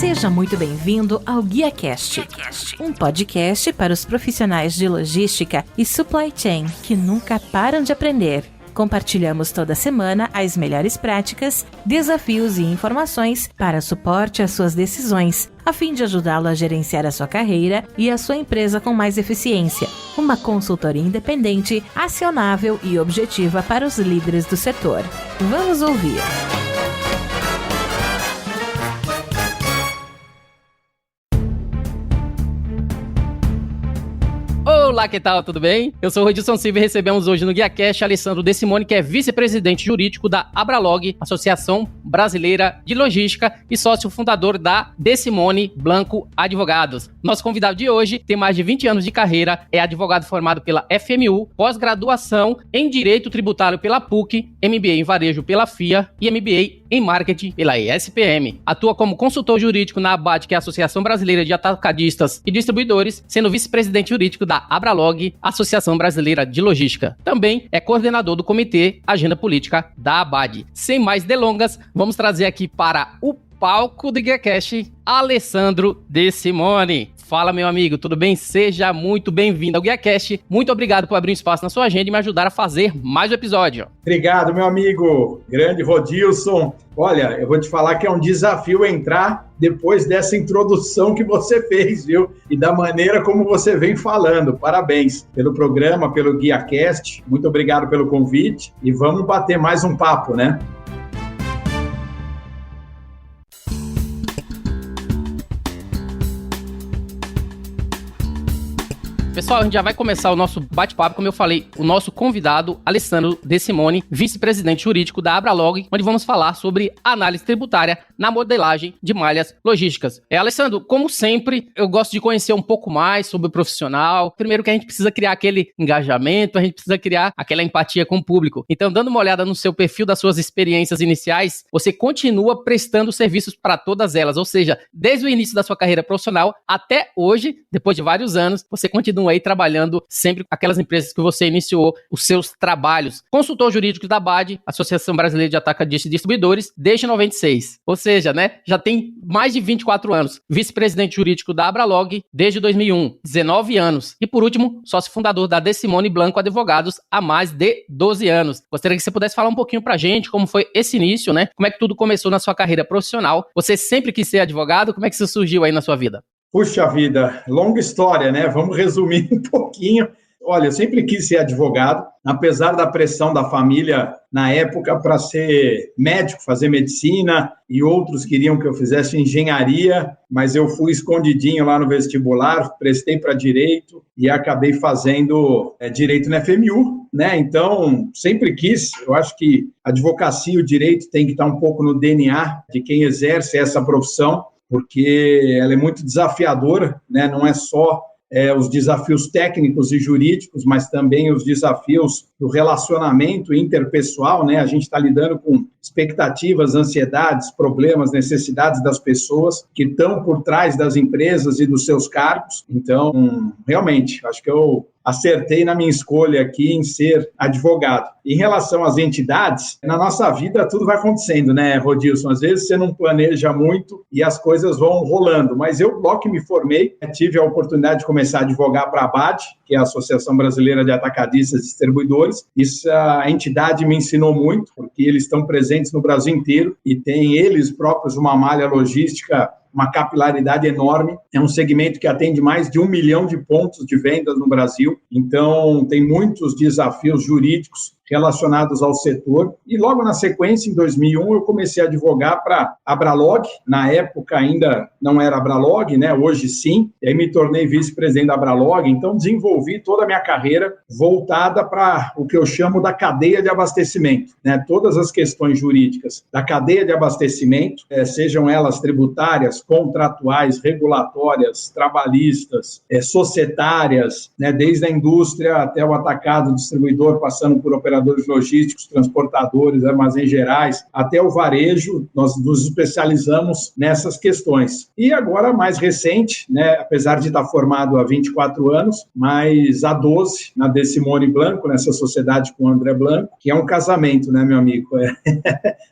Seja muito bem-vindo ao GuiaCast, um podcast para os profissionais de logística e supply chain que nunca param de aprender. Compartilhamos toda semana as melhores práticas, desafios e informações para suporte às suas decisões, a fim de ajudá-lo a gerenciar a sua carreira e a sua empresa com mais eficiência. Uma consultoria independente, acionável e objetiva para os líderes do setor. Vamos ouvir! Olá, que tal? Tudo bem? Eu sou o Rodilson Silva e recebemos hoje no GuiaCast Alessandro De Simone, que é vice-presidente jurídico da Abralog, Associação Brasileira de Logística, e sócio fundador da De Simone Blanco Advogados. Nosso convidado de hoje tem mais de 20 anos de carreira, é advogado formado pela FMU, pós-graduação em Direito Tributário pela PUC, MBA em Varejo pela FIA e MBA em Marketing pela ESPM. Atua como consultor jurídico na ABAD, que é a Associação Brasileira de Atacadistas e Distribuidores, sendo vice-presidente jurídico da Abralog, Associação Brasileira de Logística. Também é coordenador do Comitê Agenda Política da ABAD. Sem mais delongas, vamos trazer aqui para o palco do GuiaCast Alessandro De Simone. Fala, meu amigo, tudo bem? Seja muito bem-vindo ao GuiaCast. Muito obrigado por abrir um espaço na sua agenda e me ajudar a fazer mais um episódio. Obrigado, meu amigo, grande Rodilson. Olha, eu vou te falar que é um desafio entrar depois dessa introdução que você fez, viu? E da maneira como você vem falando. Parabéns pelo programa, pelo GuiaCast. Muito obrigado pelo convite e vamos bater mais um papo, né? Pessoal, a gente já vai começar o nosso bate-papo, como eu falei, o nosso convidado, Alessandro De Simone, vice-presidente jurídico da Abralog, onde vamos falar sobre análise tributária na modelagem de malhas logísticas. Alessandro, como sempre, eu gosto de conhecer um pouco mais sobre o profissional. Primeiro que a gente precisa criar aquele engajamento, a gente precisa criar aquela empatia com o público. Então, dando uma olhada no seu perfil das suas experiências iniciais, você continua prestando serviços para todas elas, ou seja, desde o início da sua carreira profissional até hoje, depois de vários anos, você continua aí trabalhando sempre com aquelas empresas que você iniciou os seus trabalhos. Consultor jurídico da ABAD, Associação Brasileira de Atacadistas e Distribuidores, desde 96. Ou seja, né, já tem mais de 24 anos. Vice-presidente jurídico da Abralog desde 2001, 19 anos. E por último, sócio fundador da De Simone Blanco Advogados há mais de 12 anos. Gostaria que você pudesse falar um pouquinho pra gente como foi esse início, né? Como é que tudo começou na sua carreira profissional? Você sempre quis ser advogado? Como é que isso surgiu aí na sua vida? Puxa vida, longa história, né? Vamos resumir um pouquinho. Olha, eu sempre quis ser advogado, apesar da pressão da família na época para ser médico, fazer medicina, e outros queriam que eu fizesse engenharia, mas eu fui escondidinho lá no vestibular, prestei para direito e acabei fazendo direito na FMU, né? Então, sempre quis, eu acho que a advocacia e o direito tem que estar um pouco no DNA de quem exerce essa profissão, porque ela é muito desafiadora, né? Não é só os desafios técnicos e jurídicos, mas também os desafios do relacionamento interpessoal, né? A gente está lidando com expectativas, ansiedades, problemas, necessidades das pessoas que estão por trás das empresas e dos seus cargos. Então, realmente, acho que eu acertei na minha escolha aqui em ser advogado. Em relação às entidades, na nossa vida tudo vai acontecendo, né, Rodilson? Às vezes você não planeja muito e as coisas vão rolando, mas eu, logo que me formei, tive a oportunidade de começar a advogar para a ABAD, que é a Associação Brasileira de Atacadistas e Distribuidores. Essa entidade me ensinou muito, porque eles estão presentes no Brasil inteiro e têm eles próprios uma malha logística, uma capilaridade enorme. É um segmento que atende mais de 1 milhão de pontos de vendas no Brasil. Então, tem muitos desafios jurídicos relacionados ao setor. E logo na sequência, em 2001, eu comecei a advogar para a Abralog. Na época ainda não era Abralog, né? Hoje sim. E aí me tornei vice-presidente da Abralog. Então, desenvolvi toda a minha carreira voltada para o que eu chamo da cadeia de abastecimento, né? Todas as questões jurídicas da cadeia de abastecimento, sejam elas tributárias, contratuais, regulatórias, trabalhistas, societárias, né? Desde a indústria até o atacado, distribuidor, passando por operador operadores logísticos, transportadores, armazéns gerais, até o varejo, nós nos especializamos nessas questões. E agora, mais recente, né, apesar de estar formado há 24 anos, mas há 12, na De Simone Blanco, nessa sociedade com o André Blanco, que é um casamento, né, meu amigo?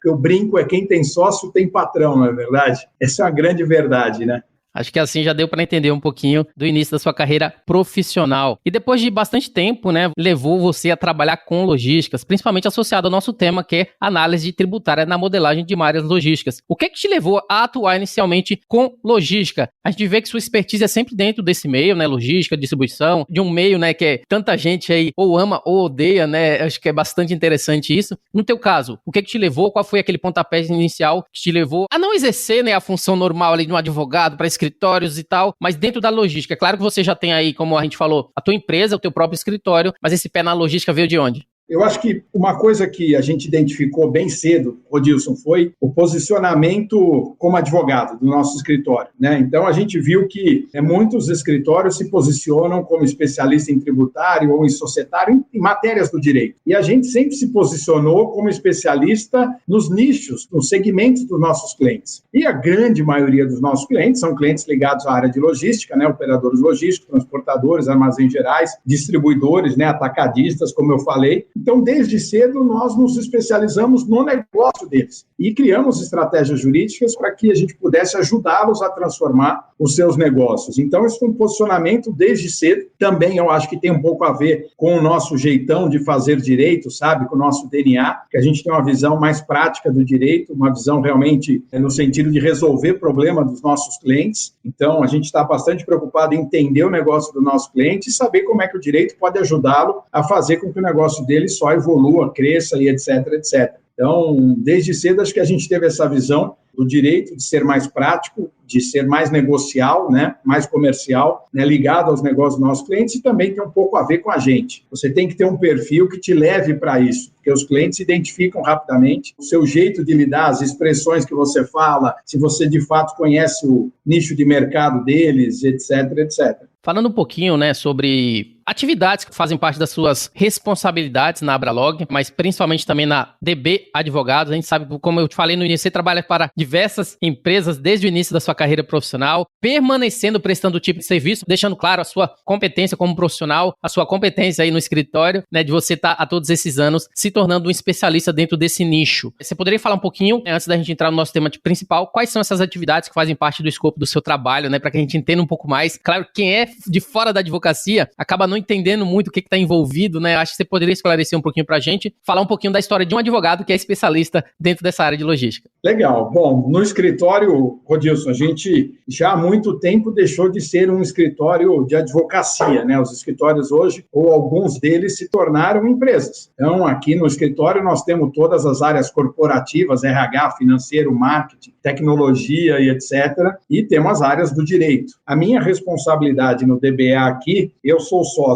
O brinco é quem tem sócio tem patrão, não é verdade? Essa é uma grande verdade, né? Acho que assim já deu para entender um pouquinho do início da sua carreira profissional. E depois de bastante tempo, né, levou você a trabalhar com logísticas, principalmente associado ao nosso tema, que é análise tributária na modelagem de malhas logísticas. O que é que te levou a atuar inicialmente com logística? A gente vê que sua expertise é sempre dentro desse meio, né, logística, distribuição, de um meio, né, que é tanta gente aí ou ama ou odeia, né, acho que é bastante interessante isso. No teu caso, o que é que te levou, qual foi aquele pontapé inicial que te levou a não exercer, né, a função normal ali de um advogado para escritórios e tal, mas dentro da logística? É claro que você já tem aí, como a gente falou, a tua empresa, o teu próprio escritório, mas esse pé na logística veio de onde? Eu acho que uma coisa que a gente identificou bem cedo, Rodilson, foi o posicionamento como advogado do nosso escritório, né? Então, a gente viu que muitos escritórios se posicionam como especialista em tributário ou em societário em matérias do direito. E a gente sempre se posicionou como especialista nos nichos, nos segmentos dos nossos clientes. E a grande maioria dos nossos clientes são clientes ligados à área de logística, né? Operadores logísticos, transportadores, armazéns gerais, distribuidores, né? Atacadistas, como eu falei. Então, desde cedo, nós nos especializamos no negócio deles e criamos estratégias jurídicas para que a gente pudesse ajudá-los a transformar os seus negócios. Então, isso foi um posicionamento desde cedo. Também eu acho que tem um pouco a ver com o nosso jeitão de fazer direito, sabe? Com o nosso DNA, que a gente tem uma visão mais prática do direito, uma visão realmente no sentido de resolver problema dos nossos clientes. Então, a gente está bastante preocupado em entender o negócio do nosso cliente e saber como é que o direito pode ajudá-lo a fazer com que o negócio dele só evolua, cresça e etc, etc. Então, desde cedo, acho que a gente teve essa visão do direito de ser mais prático, de ser mais negocial, né, mais comercial, né, ligado aos negócios dos nossos clientes e também tem um pouco a ver com a gente. Você tem que ter um perfil que te leve para isso, porque os clientes identificam rapidamente o seu jeito de lidar, as expressões que você fala, se você de fato conhece o nicho de mercado deles, etc, etc. Falando um pouquinho, né, sobre atividades que fazem parte das suas responsabilidades na Abralog, mas principalmente também na DB Advogados. A gente sabe, como eu te falei no início, você trabalha para diversas empresas desde o início da sua carreira profissional, permanecendo prestando o tipo de serviço, deixando claro a sua competência como profissional, a sua competência aí no escritório, né, de você estar há todos esses anos se tornando um especialista dentro desse nicho. Você poderia falar um pouquinho, antes da gente entrar no nosso tema principal, quais são essas atividades que fazem parte do escopo do seu trabalho, né, para que a gente entenda um pouco mais. Claro, quem é de fora da advocacia acaba não entendendo muito o que está envolvido, né? Acho que você poderia esclarecer um pouquinho para a gente, falar um pouquinho da história de um advogado que é especialista dentro dessa área de logística. Legal. Bom, no escritório, Rodilson, a gente já há muito tempo deixou de ser um escritório de advocacia, né? Os escritórios hoje, ou alguns deles, se tornaram empresas. Então, aqui no escritório nós temos todas as áreas corporativas, RH, financeiro, marketing, tecnologia e etc. E temos as áreas do direito. A minha responsabilidade no DBA aqui, eu sou sócio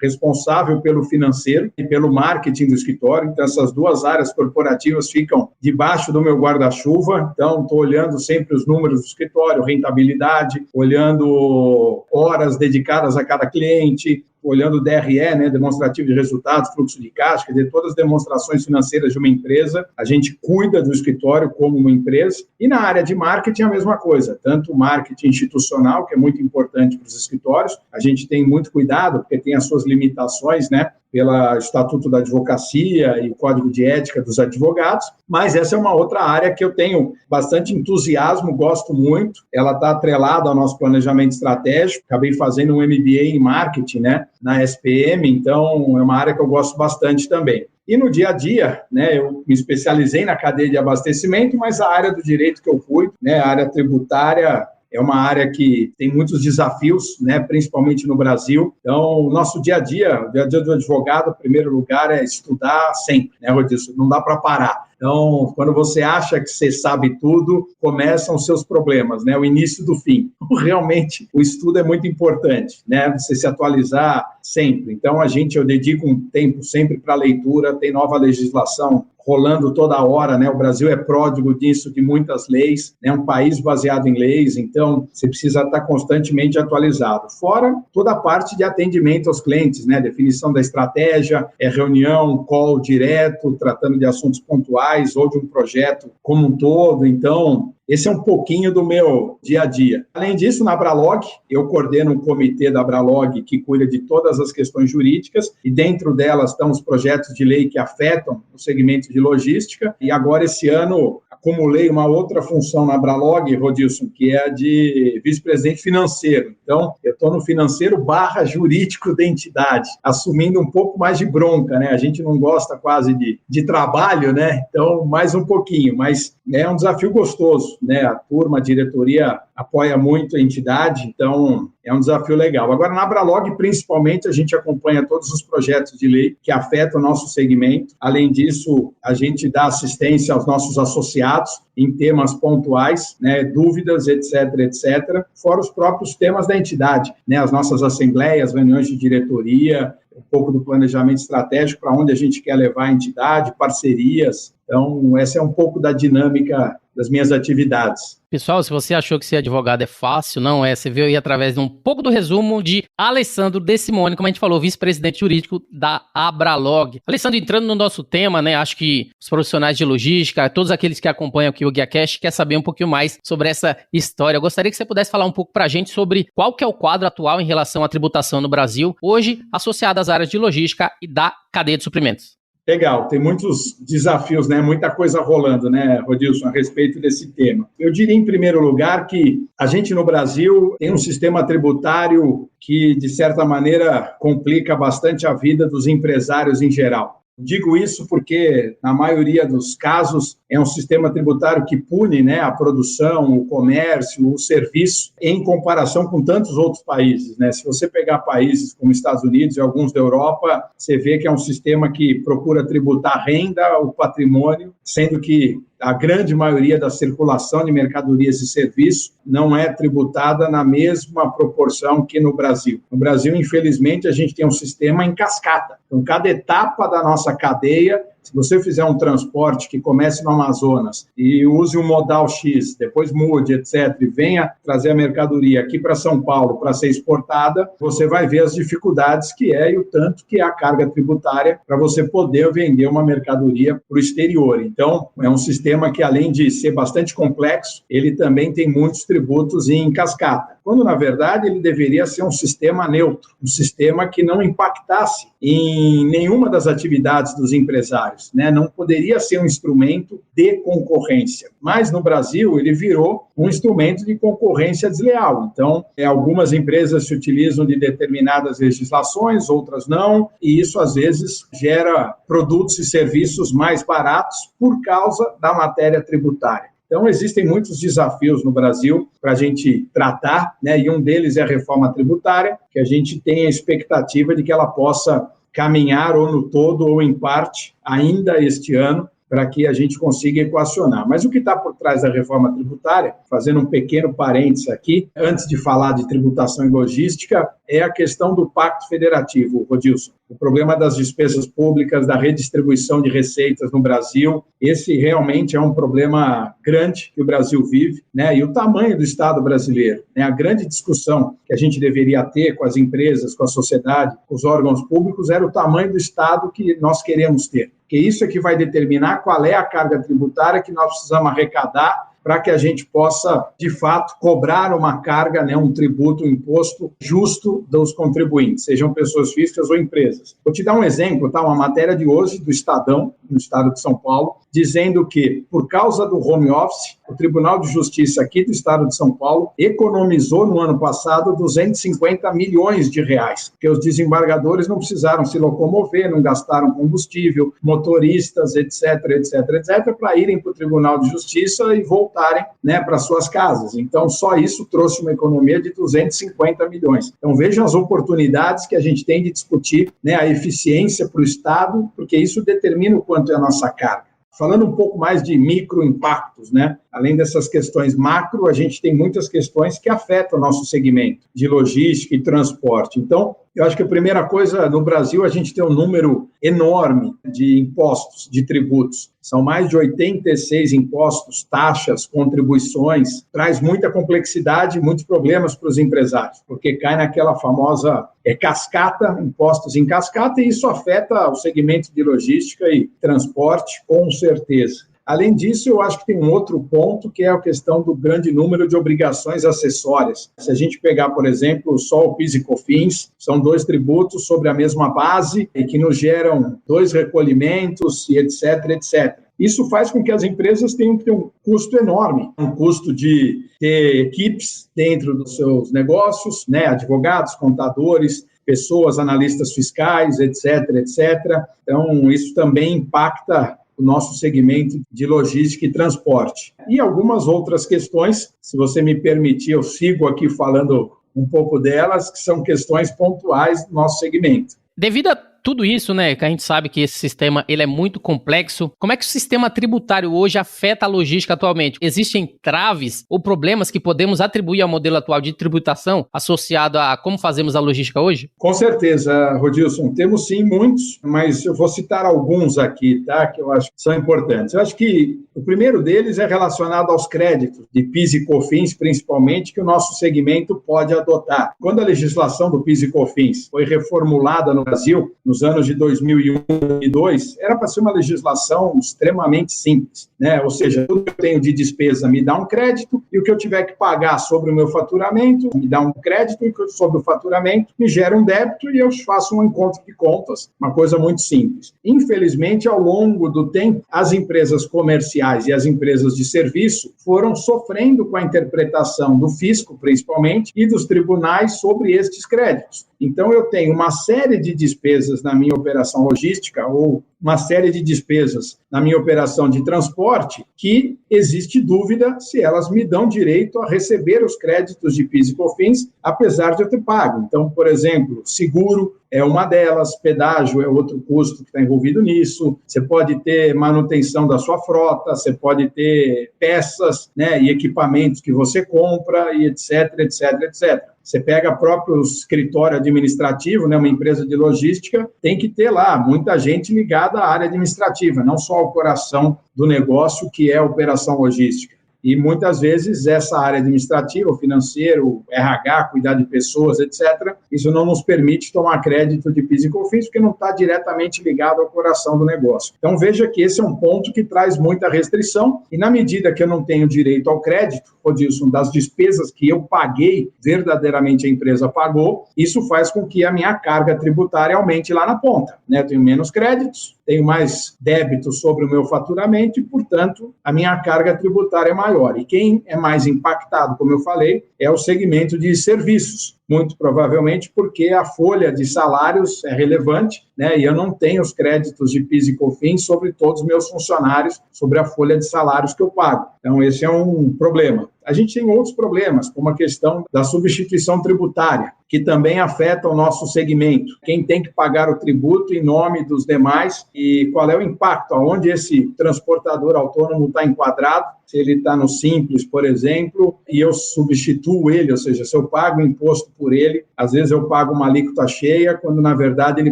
responsável pelo financeiro e pelo marketing do escritório, então essas duas áreas corporativas ficam debaixo do meu guarda-chuva, então estou olhando sempre os números do escritório, rentabilidade, olhando horas dedicadas a cada cliente, olhando o DRE, né, demonstrativo de resultados, fluxo de caixa, quer dizer, todas as demonstrações financeiras de uma empresa, a gente cuida do escritório como uma empresa, e na área de marketing a mesma coisa, tanto o marketing institucional, que é muito importante para os escritórios, a gente tem muito cuidado, porque tem as suas limitações, né, pelo Estatuto da Advocacia e o Código de Ética dos Advogados, mas essa é uma outra área que eu tenho bastante entusiasmo, gosto muito, ela está atrelada ao nosso planejamento estratégico, acabei fazendo um MBA em marketing, né, na SPM, então é uma área que eu gosto bastante também. E no dia a dia, né, eu me especializei na cadeia de abastecimento, mas a área do direito que eu cuido, né, a área tributária, é uma área que tem muitos desafios, né, principalmente no Brasil. Então, o nosso dia a dia do advogado, em primeiro lugar, é estudar sempre, né, Rodilson? Não dá para parar. Então, quando você acha que você sabe tudo, começam os seus problemas, né? O início do fim. Realmente, o estudo é muito importante, né? Você se atualizar sempre. Então, eu dedico um tempo sempre para leitura, tem nova legislação rolando toda hora, né? O Brasil é pródigo disso, de muitas leis, é um país baseado em leis, então você precisa estar constantemente atualizado. Fora toda a parte de atendimento aos clientes, né? Definição da estratégia, reunião, call direto, tratando de assuntos pontuais ou de um projeto como um todo. Então, esse é um pouquinho do meu dia a dia. Além disso, na Abralog, eu coordeno um comitê da Abralog que cuida de todas as questões jurídicas e dentro delas estão os projetos de lei que afetam o segmento de logística. E agora, esse ano, acumulei uma outra função na Abralog, Rodilson, que é a de vice-presidente financeiro. Então, eu estou no financeiro / jurídico da entidade, assumindo um pouco mais de bronca, né? A gente não gosta quase de trabalho, né? Então, mais um pouquinho, mas é um desafio gostoso, né? A turma, a diretoria apoia muito a entidade, então é um desafio legal. Agora, na Abralog, principalmente, a gente acompanha todos os projetos de lei que afetam o nosso segmento. Além disso, a gente dá assistência aos nossos associados em temas pontuais, né, dúvidas, etc., etc., fora os próprios temas da entidade, né, as nossas assembleias, reuniões de diretoria, um pouco do planejamento estratégico para onde a gente quer levar a entidade, parcerias. Então, essa é um pouco da dinâmica das minhas atividades. Pessoal, se você achou que ser advogado é fácil, não é. Você veio aí através de um pouco do resumo de Alessandro De Simone, como a gente falou, vice-presidente jurídico da Abralog. Alessandro, entrando no nosso tema, né, acho que os profissionais de logística, todos aqueles que acompanham aqui o GuiaCast, quer saber um pouquinho mais sobre essa história. Eu gostaria que você pudesse falar um pouco pra gente sobre qual que é o quadro atual em relação à tributação no Brasil, hoje associado às áreas de logística e da cadeia de suprimentos. Legal, tem muitos desafios, né? Muita coisa rolando, né, Rodilson, a respeito desse tema. Eu diria, em primeiro lugar, que a gente no Brasil tem um sistema tributário que, de certa maneira, complica bastante a vida dos empresários em geral. Digo isso porque, na maioria dos casos, é um sistema tributário que pune, né, a produção, o comércio, o serviço, em comparação com tantos outros países, né? Se você pegar países como Estados Unidos e alguns da Europa, você vê que é um sistema que procura tributar a renda, o patrimônio, sendo que a grande maioria da circulação de mercadorias e serviços não é tributada na mesma proporção que no Brasil. No Brasil, infelizmente, a gente tem um sistema em cascata. Então, cada etapa da nossa cadeia, se você fizer um transporte que comece no Amazonas e use um modal X, depois mude, etc., e venha trazer a mercadoria aqui para São Paulo para ser exportada, você vai ver as dificuldades que é e o tanto que é a carga tributária para você poder vender uma mercadoria para o exterior. Então, é um sistema que, além de ser bastante complexo, ele também tem muitos tributos em cascata, quando, na verdade, ele deveria ser um sistema neutro, um sistema que não impactasse em nenhuma das atividades dos empresários, né? Não poderia ser um instrumento de concorrência, mas no Brasil ele virou um instrumento de concorrência desleal. Então, algumas empresas se utilizam de determinadas legislações, outras não, e isso às vezes gera produtos e serviços mais baratos por causa da matéria tributária. Então, existem muitos desafios no Brasil para a gente tratar, né? E um deles é a reforma tributária, que a gente tem a expectativa de que ela possa caminhar ou no todo ou em parte ainda este ano, para que a gente consiga equacionar. Mas o que está por trás da reforma tributária, fazendo um pequeno parênteses aqui, antes de falar de tributação e logística, é a questão do Pacto Federativo, Rodilson. O problema das despesas públicas, da redistribuição de receitas no Brasil, esse realmente é um problema grande que o Brasil vive, né? E o tamanho do Estado brasileiro, né? A grande discussão que a gente deveria ter com as empresas, com a sociedade, com os órgãos públicos, era o tamanho do Estado que nós queremos ter. Porque isso é que vai determinar qual é a carga tributária que nós precisamos arrecadar para que a gente possa, de fato, cobrar uma carga, né, um tributo, um imposto justo dos contribuintes, sejam pessoas físicas ou empresas. Vou te dar um exemplo, tá? Uma matéria de hoje do Estadão, no estado de São Paulo, dizendo que, por causa do home office, o Tribunal de Justiça aqui do estado de São Paulo economizou no ano passado 250 milhões de reais, porque os desembargadores não precisaram se locomover, não gastaram combustível, motoristas, etc., etc., etc., para irem para o Tribunal de Justiça e voltarem, né, para suas casas. Então, só isso trouxe uma economia de 250 milhões. Então, vejam as oportunidades que a gente tem de discutir, né, a eficiência para o Estado, porque isso determina o quanto é a nossa carga. Falando um pouco mais de microimpactos, né? Além dessas questões macro, a gente tem muitas questões que afetam o nosso segmento de logística e transporte. Então, eu acho que a primeira coisa, no Brasil, a gente tem um número enorme de impostos, de tributos. São mais de 86 impostos, taxas, contribuições. Traz muita complexidade e muitos problemas para os empresários, porque cai naquela famosa cascata, impostos em cascata, e isso afeta o segmento de logística e transporte, com certeza. Além disso, eu acho que tem um outro ponto, que é a questão do grande número de obrigações acessórias. Se a gente pegar, por exemplo, só o PIS e COFINS, são 2 tributos sobre a mesma base e que nos geram 2 recolhimentos e etc, etc. Isso faz com que as empresas tenham que ter um custo enorme, um custo de ter equipes dentro dos seus negócios, né, advogados, contadores, pessoas, analistas fiscais, etc, etc. Então, isso também impacta o nosso segmento de logística e transporte. E algumas outras questões, se você me permitir, eu sigo aqui falando um pouco delas, que são questões pontuais do nosso segmento. Devido a tudo isso, né, que a gente sabe que esse sistema ele é muito complexo, como é que o sistema tributário hoje afeta a logística atualmente? Existem traves ou problemas que podemos atribuir ao modelo atual de tributação associado a como fazemos a logística hoje? Com certeza, Rodilson. Temos sim muitos, mas eu vou citar alguns aqui, tá, que eu acho que são importantes. Eu acho que o primeiro deles é relacionado aos créditos de PIS e COFINS, principalmente, que o nosso segmento pode adotar. Quando a legislação do PIS e COFINS foi reformulada no Brasil, nos anos de 2001 e 2002, era para ser uma legislação extremamente simples, né? Ou seja, tudo que eu tenho de despesa me dá um crédito e o que eu tiver que pagar sobre o meu faturamento me dá um crédito e sobre o faturamento me gera um débito e eu faço um encontro de contas, uma coisa muito simples. Infelizmente, ao longo do tempo, as empresas comerciais e as empresas de serviço foram sofrendo com a interpretação do fisco, principalmente, e dos tribunais sobre estes créditos. Então, eu tenho uma série de despesas na minha operação logística ou uma série de despesas na minha operação de transporte que existe dúvida se elas me dão direito a receber os créditos de PIS e COFINS, apesar de eu ter pago. Então, por exemplo, seguro é uma delas, pedágio é outro custo que está envolvido nisso, você pode ter manutenção da sua frota, você pode ter peças, né, e equipamentos que você compra, e etc, etc, etc. Você pega próprio escritório administrativo, né, uma empresa de logística, tem que ter lá muita gente ligada à área administrativa, não só ao coração do negócio, que é a operação logística. E muitas vezes essa área administrativa, o financeiro, RH, cuidar de pessoas, etc., isso não nos permite tomar crédito de PIS e COFINS, porque não está diretamente ligado ao coração do negócio. Então veja que esse é um ponto que traz muita restrição, e na medida que eu não tenho direito ao crédito, Rodilson, das despesas que eu paguei, verdadeiramente a empresa pagou, isso faz com que a minha carga tributária aumente lá na ponta, né? Eu tenho menos créditos, tenho mais débitos sobre o meu faturamento e, portanto, a minha carga tributária é maior. E quem é mais impactado, como eu falei, é o segmento de serviços, muito provavelmente porque a folha de salários é relevante, né? E eu não tenho os créditos de PIS e COFINS sobre todos os meus funcionários, sobre a folha de salários que eu pago. Então, esse é um problema. A gente tem outros problemas, como a questão da substituição tributária, que também afeta o nosso segmento. Quem tem que pagar o tributo em nome dos demais e qual é o impacto, aonde esse transportador autônomo está enquadrado, se ele está no Simples, por exemplo, e eu substituo ele, ou seja, se eu pago imposto por ele, às vezes eu pago uma alíquota cheia, quando na verdade ele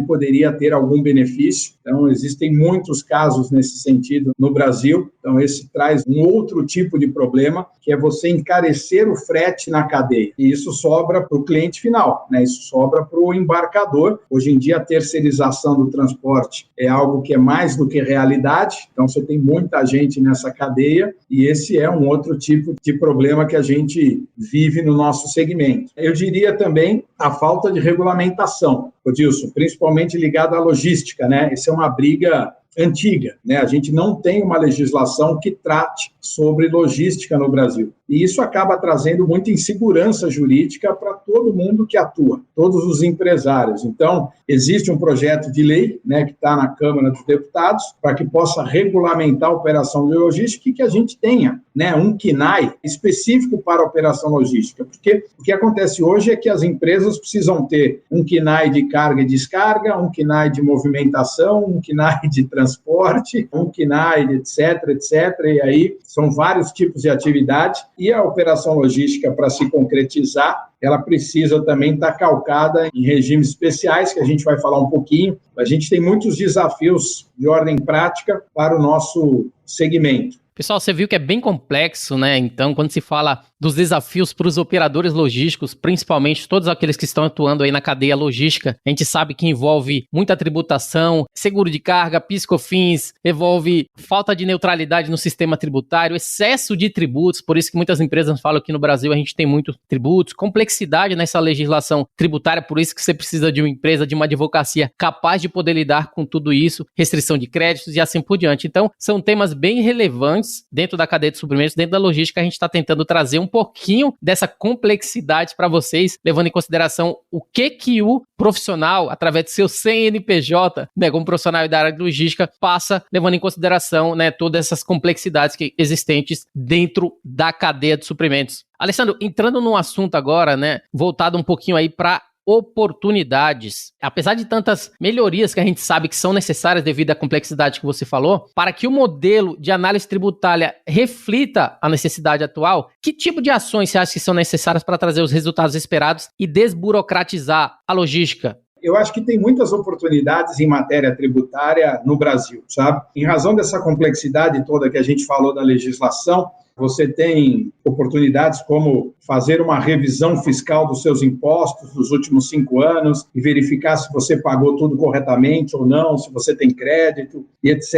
poderia ter algum benefício. Então, existem muitos casos nesse sentido no Brasil. Então, esse traz um outro tipo de problema, que é você encarecer o frete na cadeia. E isso sobra para o cliente final, né? Isso sobra para o embarcador. Hoje em dia, a terceirização do transporte é algo que é mais do que realidade. Então, você tem muita gente nessa cadeia e esse é um outro tipo de problema que a gente vive no nosso segmento. Eu diria também a falta de regulamentação, Odilson, principalmente ligada à logística, né? Essa é uma briga antiga, né? A gente não tem uma legislação que trate sobre logística no Brasil. e isso acaba trazendo muita insegurança jurídica para todo mundo que atua, todos os empresários. Então, existe um projeto de lei, né, que está na Câmara dos Deputados, para que possa regulamentar a operação de logística e que a gente tenha, né, um CNAE específico para a operação logística, porque o que acontece hoje é que as empresas precisam ter um CNAE de carga e descarga, um CNAE de movimentação, um CNAE de transporte, um CNAE de etc, e aí são vários tipos de atividade, e a operação logística, para se concretizar, ela precisa também estar calcada em regimes especiais, que a gente vai falar um pouquinho. A gente tem muitos desafios de ordem prática para o nosso segmento. Pessoal, você viu que é bem complexo, né? Então, quando se fala dos desafios para os operadores logísticos, principalmente todos aqueles que estão atuando aí na cadeia logística, a gente sabe que envolve muita tributação, seguro de carga, PIS/COFINS, envolve falta de neutralidade no sistema tributário, excesso de tributos, por isso que muitas empresas falam que no Brasil a gente tem muitos tributos, complexidade nessa legislação tributária, por isso que você precisa de uma empresa, de uma advocacia capaz de poder lidar com tudo isso, restrição de créditos e assim por diante. Então, são temas bem relevantes dentro da cadeia de suprimentos, dentro da logística, a gente está tentando trazer um pouquinho dessa complexidade para vocês, levando em consideração o que o profissional, através do seu CNPJ, né, como profissional da área de logística, passa, levando em consideração, né, todas essas complexidades existentes dentro da cadeia de suprimentos. Alessandro, entrando num assunto agora, né, voltado um pouquinho aí para oportunidades. Apesar de tantas melhorias que a gente sabe que são necessárias devido à complexidade que você falou, para que o modelo de análise tributária reflita a necessidade atual, que tipo de ações você acha que são necessárias para trazer os resultados esperados e desburocratizar a logística? Eu acho que tem muitas oportunidades em matéria tributária no Brasil, sabe? Em razão dessa complexidade toda que a gente falou da legislação, você tem oportunidades como fazer uma revisão fiscal dos seus impostos dos últimos 5 anos e verificar se você pagou tudo corretamente ou não, se você tem crédito e etc.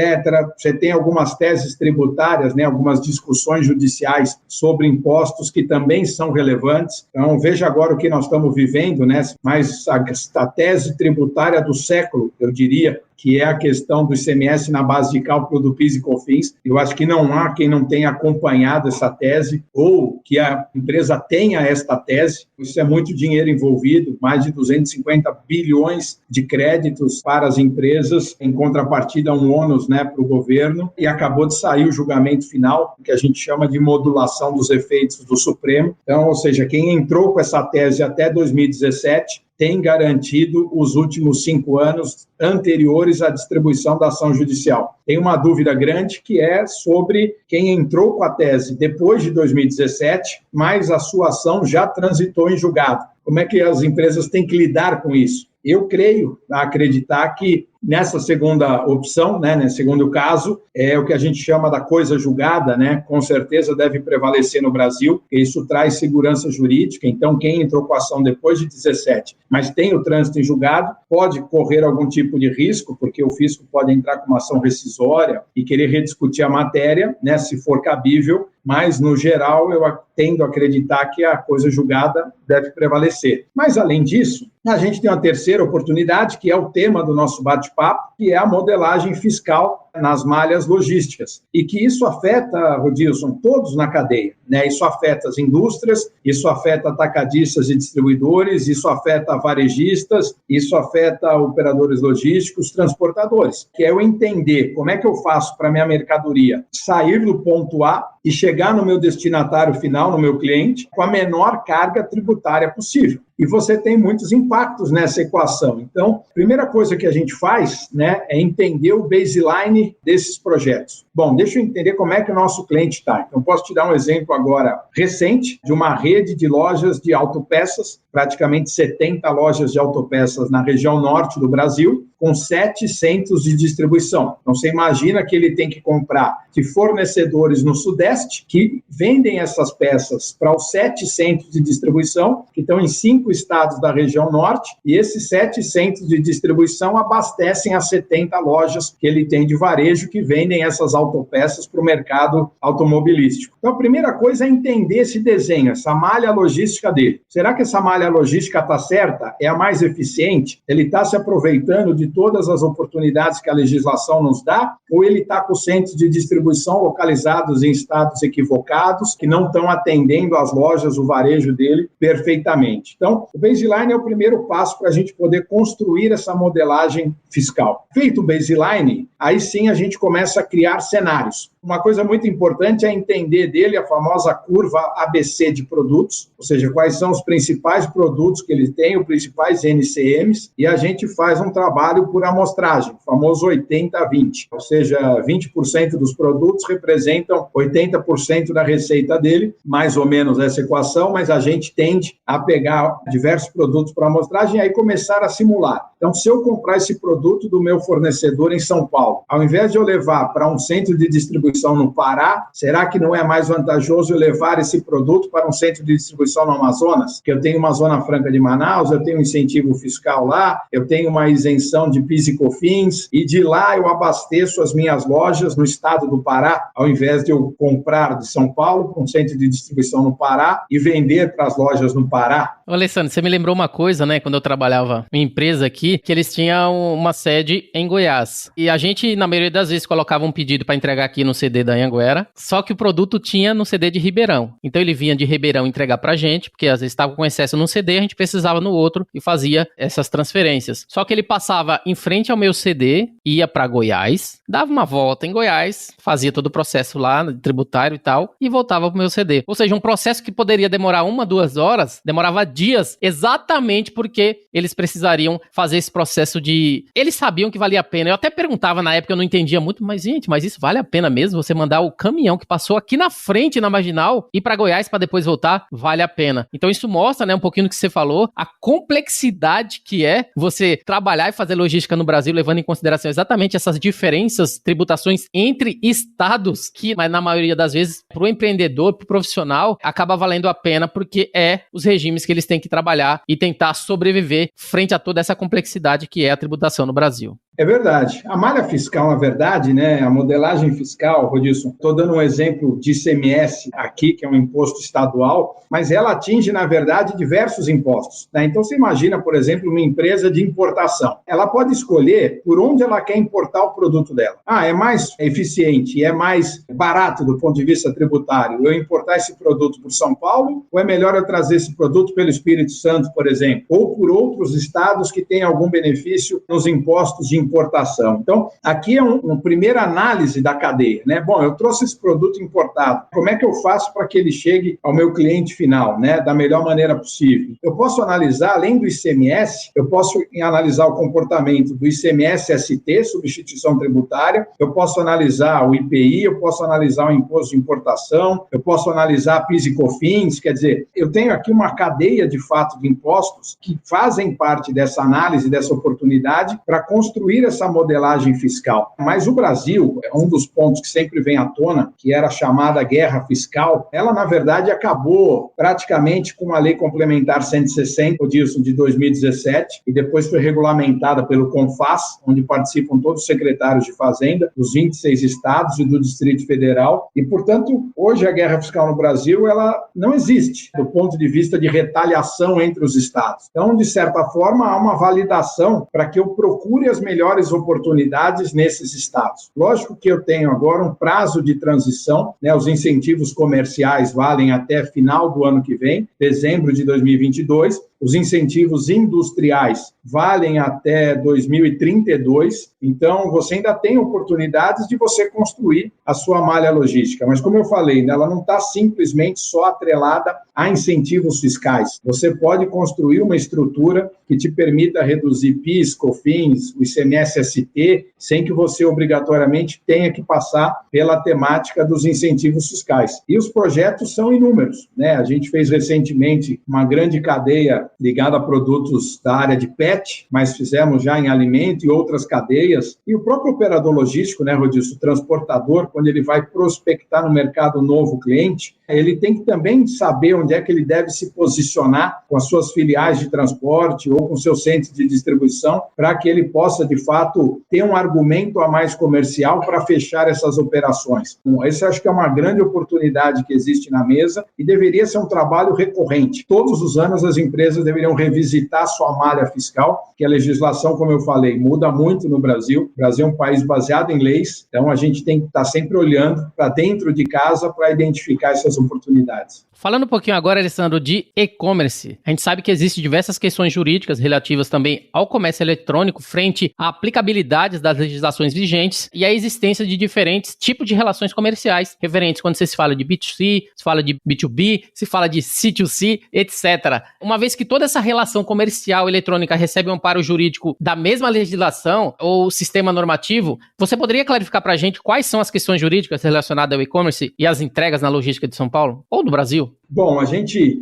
Você tem algumas teses tributárias, né, algumas discussões judiciais sobre impostos que também são relevantes. Então, veja agora o que nós estamos vivendo, né, mas a tese tributária do século, eu diria, que é a questão do ICMS na base de cálculo do PIS e COFINS. Eu acho que não há quem não tenha acompanhado essa tese ou que a empresa tenha esta tese. Isso é muito dinheiro envolvido, mais de 250 bilhões de créditos para as empresas, em contrapartida a um ônus, né, para o governo, e acabou de sair o julgamento final, que a gente chama de modulação dos efeitos do Supremo. Então, ou seja, quem entrou com essa tese até 2017 tem garantido os últimos 5 anos anteriores à distribuição da ação judicial. Tem uma dúvida grande que é sobre quem entrou com a tese depois de 2017, mas a sua ação já transitou em julgado. Como é que as empresas têm que lidar com isso? Eu creio, acreditar que nessa segunda opção, né, nesse segundo caso, é o que a gente chama da coisa julgada, né, com certeza deve prevalecer no Brasil, porque isso traz segurança jurídica. Então, quem entrou com a ação depois de 17, mas tem o trânsito em julgado, pode correr algum tipo de risco, porque o fisco pode entrar com uma ação rescisória e querer rediscutir a matéria, né, se for cabível, mas, no geral, eu tendo a acreditar que a coisa julgada deve prevalecer. Mas, além disso, a gente tem uma terceira oportunidade, que é o tema do nosso bate-papo, que é a modelagem fiscal nas malhas logísticas. E que isso afeta, Rodilson, todos na cadeia, né? Isso afeta as indústrias, isso afeta atacadistas e distribuidores, isso afeta varejistas, isso afeta operadores logísticos, transportadores. Que é eu entender como é que eu faço para a minha mercadoria sair do ponto A e chegar no meu destinatário final, no meu cliente, com a menor carga tributária possível. E você tem muitos impactos nessa equação. Então, a primeira coisa que a gente faz, né, é entender o baseline desses projetos. Bom, deixa eu entender como é que o nosso cliente está. Então, posso te dar um exemplo agora recente de uma rede de lojas de autopeças, praticamente 70 lojas de autopeças na região norte do Brasil, com 7 centros de distribuição. Então, você imagina que ele tem que comprar de fornecedores no Sudeste, que vendem essas peças para os 7 centros de distribuição, que estão em 5 estados da região norte, e esses 7 centros de distribuição abastecem as 70 lojas que ele tem de varejo, que vendem essas autopeças para o mercado automobilístico. Então, a primeira coisa é entender esse desenho, essa malha logística dele. Será que essa malha logística está certa? É a mais eficiente? Ele está se aproveitando de de todas as oportunidades que a legislação nos dá, ou ele está com centros de distribuição localizados em estados equivocados, que não estão atendendo as lojas, o varejo dele perfeitamente. Então, o baseline é o primeiro passo para a gente poder construir essa modelagem fiscal. Feito o baseline, aí sim a gente começa a criar cenários. Uma coisa muito importante é entender dele a famosa curva ABC de produtos, ou seja, quais são os principais produtos que ele tem, os principais NCMs, e a gente faz um trabalho por amostragem, o famoso 80-20, ou seja, 20% dos produtos representam 80% da receita dele, mais ou menos essa equação, mas a gente tende a pegar diversos produtos para amostragem e aí começar a simular. Então, se eu comprar esse produto do meu fornecedor em São Paulo, ao invés de eu levar para um centro de distribuição no Pará, será que não é mais vantajoso eu levar esse produto para um centro de distribuição no Amazonas? Que eu tenho uma Zona Franca de Manaus, eu tenho um incentivo fiscal lá, eu tenho uma isenção de PIS e COFINS, e de lá eu abasteço as minhas lojas no estado do Pará, ao invés de eu comprar de São Paulo para um centro de distribuição no Pará e vender para as lojas no Pará. Ô, Alessandro, você me lembrou uma coisa, né, quando eu trabalhava em empresa aqui, que eles tinham uma sede em Goiás. E a gente, na maioria das vezes, colocava um pedido para entregar aqui no CD da Anhanguera, só que o produto tinha no CD de Ribeirão. Então ele vinha de Ribeirão entregar pra gente, porque às vezes estava com excesso num CD, a gente precisava no outro e fazia essas transferências. Só que ele passava em frente ao meu CD, ia para Goiás, dava uma volta em Goiás, fazia todo o processo lá, tributário e tal, e voltava pro meu CD. Ou seja, um processo que poderia demorar 1-2 horas, demorava dias, exatamente porque eles precisariam fazer esse processo de... Eles sabiam que valia a pena. Eu até perguntava na época, eu não entendia muito, mas gente, mas isso vale a pena mesmo? Você mandar o caminhão que passou aqui na frente, na Marginal, ir para Goiás para depois voltar? Vale a pena. Então isso mostra, né, um pouquinho do que você falou, a complexidade que é você trabalhar e fazer logística no Brasil, levando em consideração exatamente essas diferenças, tributações entre estados, que na maioria das vezes, para o empreendedor, para o profissional, acaba valendo a pena, porque é os regimes que eles têm que trabalhar e tentar sobreviver frente a toda essa complexidade que é a tributação no Brasil. É verdade. A malha fiscal, na verdade, né, a modelagem fiscal, Rodilson, estou dando um exemplo de ICMS aqui, que é um imposto estadual, mas ela atinge, na verdade, diversos impostos, né? Então, você imagina, por exemplo, uma empresa de importação. Ela pode escolher por onde ela quer importar o produto dela. É mais eficiente e é mais barato do ponto de vista tributário eu importar esse produto por São Paulo, ou é melhor eu trazer esse produto pelo Espírito Santo, por exemplo, ou por outros estados que têm algum benefício nos impostos de importação. Então, aqui é uma primeira análise da cadeia, né? Bom, eu trouxe esse produto importado. Como é que eu faço para que ele chegue ao meu cliente final, né? Da melhor maneira possível. Eu posso analisar, além do ICMS, eu posso analisar o comportamento do ICMS-ST, substituição tributária, eu posso analisar o IPI, eu posso analisar o imposto de importação, eu posso analisar PIS e COFINS, quer dizer, eu tenho aqui uma cadeia de fato de impostos que fazem parte dessa análise, dessa oportunidade para construir essa modelagem fiscal. Mas o Brasil, é um dos pontos que sempre vem à tona, que era a chamada guerra fiscal, ela, na verdade, acabou praticamente com a Lei Complementar 160, disso, de 2017, e depois foi regulamentada pelo CONFAS, onde participam todos os secretários de Fazenda, dos 26 estados e do Distrito Federal, e, portanto, hoje a guerra fiscal no Brasil, ela não existe, do ponto de vista de retaliação entre os estados. Então, de certa forma, há uma validação para que eu procure as melhores oportunidades nesses estados. Lógico que eu tenho agora um prazo de transição, né? Os incentivos comerciais valem até final do ano que vem, dezembro de 2022, os incentivos industriais valem até 2032, então você ainda tem oportunidades de você construir a sua malha logística, mas como eu falei, né, ela não está simplesmente só atrelada a incentivos fiscais. Você pode construir uma estrutura que te permita reduzir PIS, COFINS, o ICMS-ST, sem que você obrigatoriamente tenha que passar pela temática dos incentivos fiscais. E os projetos são inúmeros, né? A gente fez recentemente uma grande cadeia ligada a produtos da área de PET, mas fizemos já em alimento e outras cadeias. E o próprio operador logístico, né, Rodilson, o transportador, quando ele vai prospectar no mercado um novo cliente, Ele tem que também saber onde é que ele deve se posicionar com as suas filiais de transporte ou com seus centros de distribuição, para que ele possa, de fato, ter um argumento a mais comercial para fechar essas operações. Então, esse acho que é uma grande oportunidade que existe na mesa e deveria ser um trabalho recorrente. Todos os anos as empresas deveriam revisitar sua malha fiscal, que a legislação, como eu falei, muda muito no Brasil. O Brasil é um país baseado em leis, então a gente tem que estar sempre olhando para dentro de casa para identificar essas oportunidades. Falando um pouquinho agora, Alessandro, de e-commerce, a gente sabe que existem diversas questões jurídicas relativas também ao comércio eletrônico frente à aplicabilidade das legislações vigentes e à existência de diferentes tipos de relações comerciais referentes quando você se fala de B2C, se fala de B2B, se fala de C2C, etc. Uma vez que toda essa relação comercial eletrônica recebe um amparo jurídico da mesma legislação ou sistema normativo, você poderia clarificar para a gente quais são as questões jurídicas relacionadas ao e-commerce e às entregas na logística de São Paulo ou do Brasil? Bom,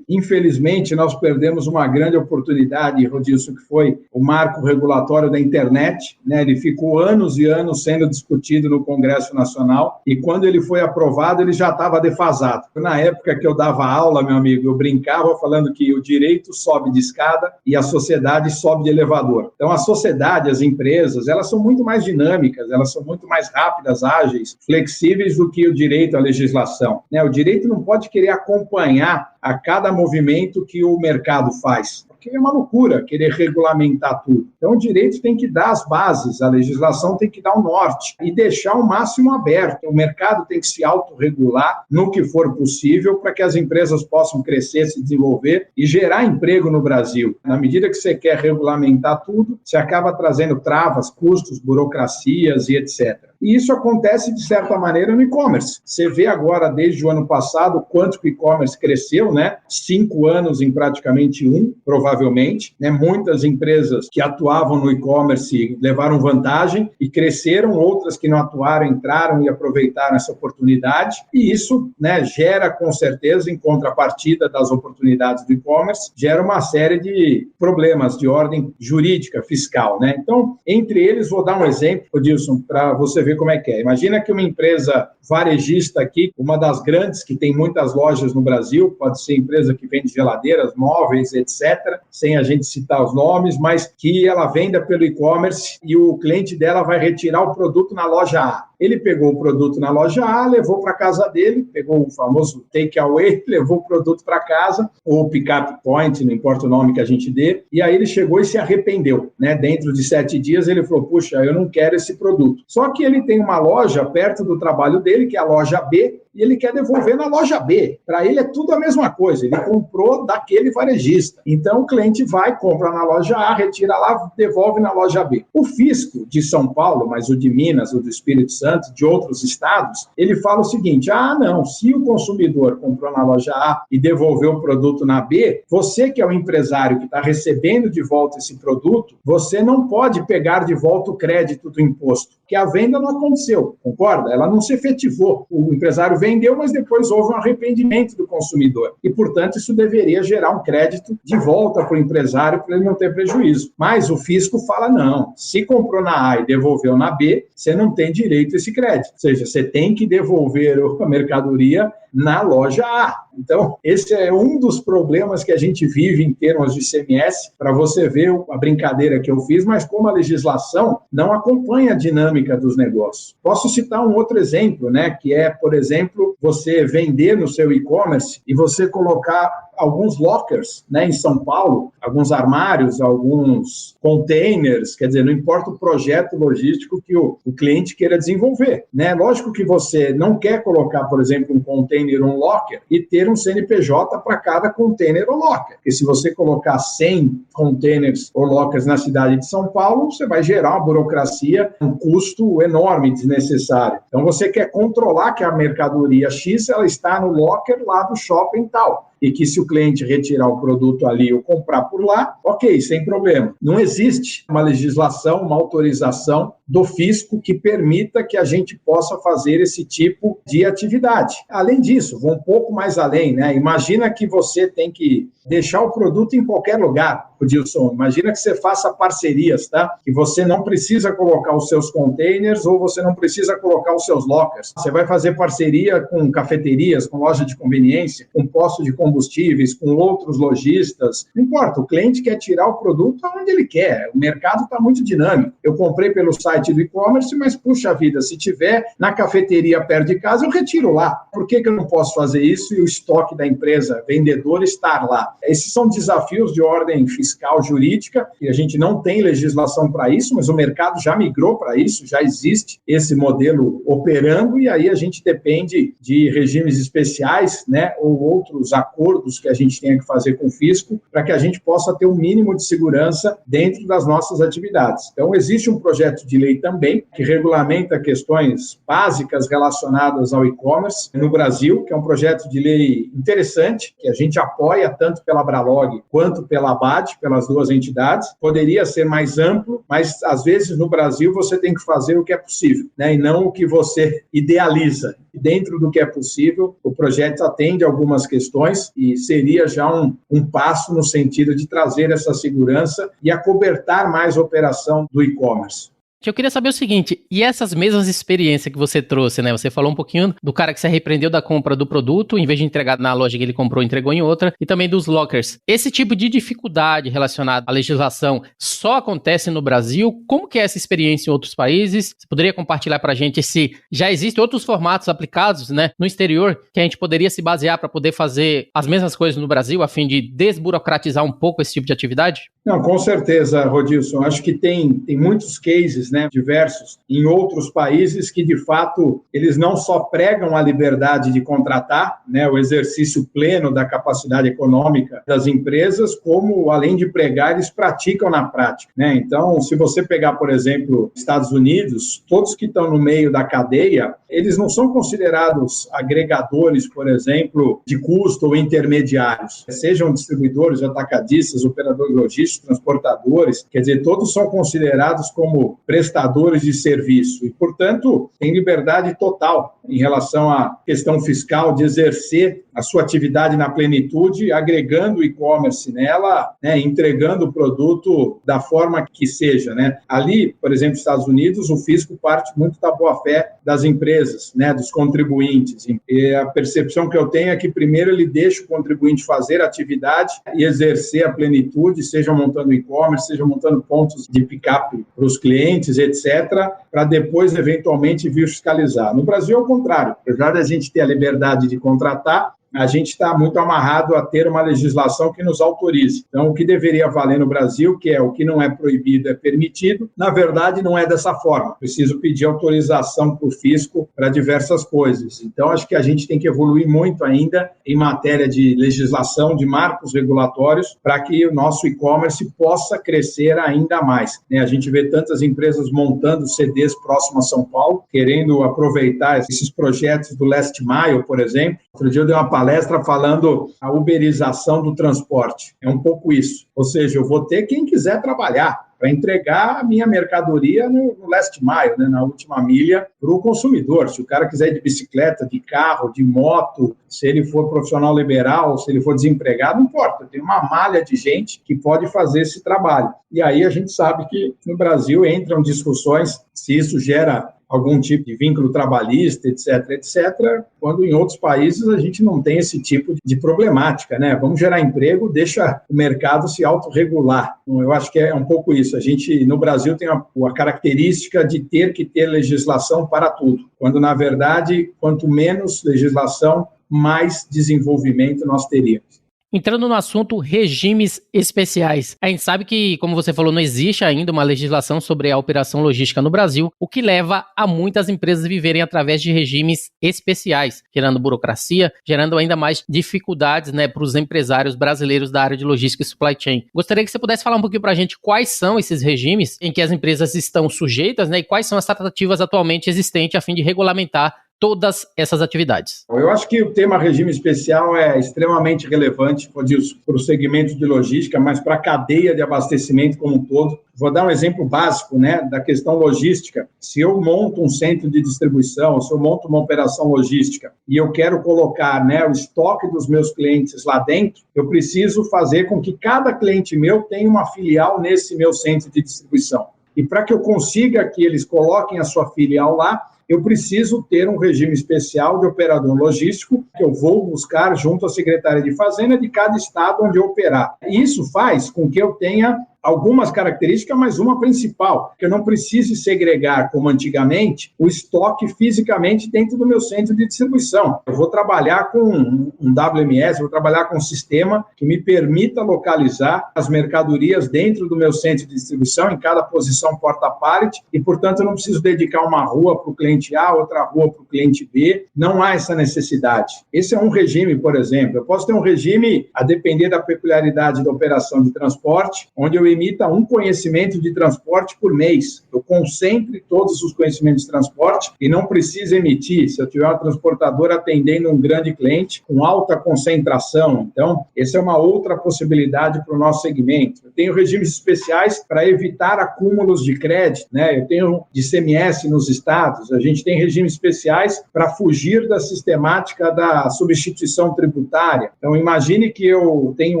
infelizmente, nós perdemos uma grande oportunidade, Rodilson, que foi o marco regulatório da internet, né? Ele ficou anos e anos sendo discutido no Congresso Nacional e quando ele foi aprovado, ele já estava defasado. Na época que eu dava aula, meu amigo, eu brincava falando que o direito sobe de escada e a sociedade sobe de elevador. Então, a sociedade, as empresas, elas são muito mais dinâmicas, elas são muito mais rápidas, ágeis, flexíveis do que o direito, a legislação, né? O direito não pode querer acompanhar a cada movimento que o mercado faz. Porque é uma loucura querer regulamentar tudo. Então, o direito tem que dar as bases, a legislação tem que dar o norte e deixar o máximo aberto. O mercado tem que se autorregular no que for possível para que as empresas possam crescer, se desenvolver e gerar emprego no Brasil. Na medida que você quer regulamentar tudo, você acaba trazendo travas, custos, burocracias e etc. E isso acontece, de certa maneira, no e-commerce. Você vê agora, desde o ano passado, quanto que o e-commerce cresceu, né? 5 anos em praticamente 1, provavelmente, né? Muitas empresas que atuavam no e-commerce levaram vantagem e cresceram, outras que não atuaram, entraram e aproveitaram essa oportunidade. E isso, né, gera, com certeza, em contrapartida das oportunidades do e-commerce, gera uma série de problemas de ordem jurídica, fiscal, né? Então, entre eles, vou dar um exemplo, Odilson, para você ver como é que é. Imagina que uma empresa varejista aqui, uma das grandes que tem muitas lojas no Brasil, pode ser empresa que vende geladeiras, móveis, etc., sem a gente citar os nomes, mas que ela venda pelo e-commerce e o cliente dela vai retirar o produto na loja A. Ele pegou o produto na loja A, levou para casa dele, pegou o famoso take away, levou o produto para casa, ou pick-up point, não importa o nome que a gente dê, e aí ele chegou e se arrependeu, né? Dentro de 7 dias ele falou, puxa, eu não quero esse produto. Só que ele tem uma loja perto do trabalho dele, que é a loja B, e ele quer devolver na loja B. Para ele é tudo a mesma coisa, ele comprou daquele varejista. Então o cliente vai, compra na loja A, retira lá, devolve na loja B. O fisco de São Paulo, mas o de Minas, o do Espírito Santo, de outros estados, ele fala o seguinte, não, se o consumidor comprou na loja A e devolveu o produto na B, você que é o empresário que está recebendo de volta esse produto, você não pode pegar de volta o crédito do imposto, porque a venda não aconteceu, concorda? Ela não se efetivou. O empresário vendeu, mas depois houve um arrependimento do consumidor. E, portanto, isso deveria gerar um crédito de volta para o empresário para ele não ter prejuízo. Mas o fisco fala, não, se comprou na A e devolveu na B, você não tem direito a esse crédito. Ou seja, você tem que devolver a mercadoria na loja A. Então, esse é um dos problemas que a gente vive em termos de ICMS, para você ver a brincadeira que eu fiz, mas como a legislação não acompanha a dinâmica dos negócios. Posso citar um outro exemplo, né, que é, por exemplo, você vender no seu e-commerce e você colocar alguns lockers, né, em São Paulo, alguns armários, alguns containers, quer dizer, não importa o projeto logístico que o cliente queira desenvolver, né? Lógico que você não quer colocar, por exemplo, um container, um locker e ter um CNPJ para cada container ou locker, porque se você colocar 100 containers ou lockers na cidade de São Paulo, você vai gerar uma burocracia, um custo enorme, desnecessário. Então, você quer controlar que a mercadoria X, ela está no locker lá do shopping tal. e que se o cliente retirar o produto ali ou comprar por lá, ok, sem problema. Não existe uma legislação, uma autorização do fisco que permita que a gente possa fazer esse tipo de atividade. Além disso, vou um pouco mais além, né? Imagina que você tem que deixar o produto em qualquer lugar, Dilson. Imagina que você faça parcerias, tá? Que você não precisa colocar os seus containers ou você não precisa colocar os seus lockers. Você vai fazer parceria com cafeterias, com loja de conveniência, com posto de combustíveis, com outros lojistas. Não importa, o cliente quer tirar o produto onde ele quer. O mercado está muito dinâmico. Eu comprei pelo site do e-commerce, mas, puxa vida, se tiver na cafeteria perto de casa, eu retiro lá. Por que eu não posso fazer isso e o estoque da empresa vendedora estar lá? Esses são desafios de ordem fiscal, jurídica, e a gente não tem legislação para isso, mas o mercado já migrou para isso, já existe esse modelo operando, e aí a gente depende de regimes especiais, né, ou outros acordos que a gente tenha que fazer com o fisco, para que a gente possa ter um mínimo de segurança dentro das nossas atividades. Então, existe um projeto de lei também, que regulamenta questões básicas relacionadas ao e-commerce no Brasil, que é um projeto de lei interessante, que a gente apoia tanto pela Abralog quanto pela ABAD, pelas duas entidades. Poderia ser mais amplo, mas às vezes no Brasil você tem que fazer o que é possível, né, e não o que você idealiza. E dentro do que é possível, o projeto atende algumas questões e seria já um passo no sentido de trazer essa segurança e acobertar mais a operação do e-commerce. Eu queria saber o seguinte, e essas mesmas experiências que você trouxe, né? Você falou um pouquinho do cara que se arrependeu da compra do produto, em vez de entregar na loja que ele comprou, entregou em outra, e também dos lockers. Esse tipo de dificuldade relacionada à legislação só acontece no Brasil? Como que é essa experiência em outros países? Você poderia compartilhar pra gente se já existem outros formatos aplicados, né, no exterior, que a gente poderia se basear para poder fazer as mesmas coisas no Brasil, a fim de desburocratizar um pouco esse tipo de atividade? Não, com certeza, Rodilson. Acho que tem muitos cases, né, diversos, em outros países que, de fato, eles não só pregam a liberdade de contratar, né, o exercício pleno da capacidade econômica das empresas, como, além de pregar, eles praticam na prática, né? Então, se você pegar, por exemplo, Estados Unidos, todos que estão no meio da cadeia, eles não são considerados agregadores, por exemplo, de custo ou intermediários. Sejam distribuidores, atacadistas, operadores logísticos, transportadores, quer dizer, todos são considerados como prestadores de serviço e, portanto, têm liberdade total em relação à questão fiscal de exercer a sua atividade na plenitude, agregando o e-commerce nela, né, entregando o produto da forma que seja, né? Ali, por exemplo, nos Estados Unidos, o fisco parte muito da boa-fé das empresas, né, dos contribuintes. E a percepção que eu tenho é que, primeiro, ele deixa o contribuinte fazer a atividade e exercer a plenitude, seja montando e-commerce, seja montando pontos de pick-up para os clientes, etc., para depois, eventualmente, vir fiscalizar. No Brasil, é o contrário. Apesar da gente ter a liberdade de contratar, a gente está muito amarrado a ter uma legislação que nos autorize. Então, o que deveria valer no Brasil, que é o que não é proibido, é permitido, na verdade, não é dessa forma. Preciso pedir autorização para o fisco para diversas coisas. Então, acho que a gente tem que evoluir muito ainda em matéria de legislação, de marcos regulatórios, para que o nosso e-commerce possa crescer ainda mais. A gente vê tantas empresas montando CDs próximo a São Paulo, querendo aproveitar esses projetos do Last Mile, por exemplo. Outro dia eu dei uma palestra falando a uberização do transporte. É um pouco isso. Ou seja, eu vou ter quem quiser trabalhar para entregar a minha mercadoria no last mile, né, na última milha, para o consumidor. Se o cara quiser ir de bicicleta, de carro, de moto, se ele for profissional liberal, se ele for desempregado, não importa. Tem uma malha de gente que pode fazer esse trabalho. E aí a gente sabe que no Brasil entram discussões se isso gera algum tipo de vínculo trabalhista, etc., quando em outros países a gente não tem esse tipo de problemática, né? Vamos gerar emprego, deixa o mercado se autorregular. Eu acho que é um pouco isso. A gente, no Brasil, tem a característica de ter que ter legislação para tudo, quando, na verdade, quanto menos legislação, mais desenvolvimento nós teríamos. Entrando no assunto regimes especiais, a gente sabe que, como você falou, não existe ainda uma legislação sobre a operação logística no Brasil, o que leva a muitas empresas viverem através de regimes especiais, gerando burocracia, gerando ainda mais dificuldades, né, para os empresários brasileiros da área de logística e supply chain. Gostaria que você pudesse falar um pouquinho para a gente quais são esses regimes em que as empresas estão sujeitas, né, e quais são as tratativas atualmente existentes a fim de regulamentar todas essas atividades? Eu acho que o tema regime especial é extremamente relevante para o segmento de logística, mas para a cadeia de abastecimento como um todo. Vou dar um exemplo básico, né, da questão logística. Se eu monto um centro de distribuição, se eu monto uma operação logística e eu quero colocar, né, o estoque dos meus clientes lá dentro, eu preciso fazer com que cada cliente meu tenha uma filial nesse meu centro de distribuição. E para que eu consiga que eles coloquem a sua filial lá, eu preciso ter um regime especial de operador logístico que eu vou buscar junto à Secretaria de Fazenda de cada estado onde eu operar. Isso faz com que eu tenha algumas características, mas uma principal, que eu não precise segregar, como antigamente, o estoque fisicamente dentro do meu centro de distribuição. Eu vou trabalhar com um WMS, vou trabalhar com um sistema que me permita localizar as mercadorias dentro do meu centro de distribuição, em cada posição porta-pallet, e, portanto, eu não preciso dedicar uma rua para o cliente A, outra rua para o cliente B. Não há essa necessidade. Esse é um regime, por exemplo. Eu posso ter um regime, a depender da peculiaridade da operação de transporte, onde eu emita um conhecimento de transporte por mês. Eu concentre todos os conhecimentos de transporte e não preciso emitir, se eu tiver uma transportadora atendendo um grande cliente com alta concentração. Então, essa é uma outra possibilidade para o nosso segmento. Eu tenho regimes especiais para evitar acúmulos de crédito, né? Eu tenho de ICMS nos estados, a gente tem regimes especiais para fugir da sistemática da substituição tributária. Então, imagine que eu tenho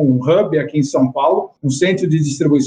um hub aqui em São Paulo, um centro de distribuição,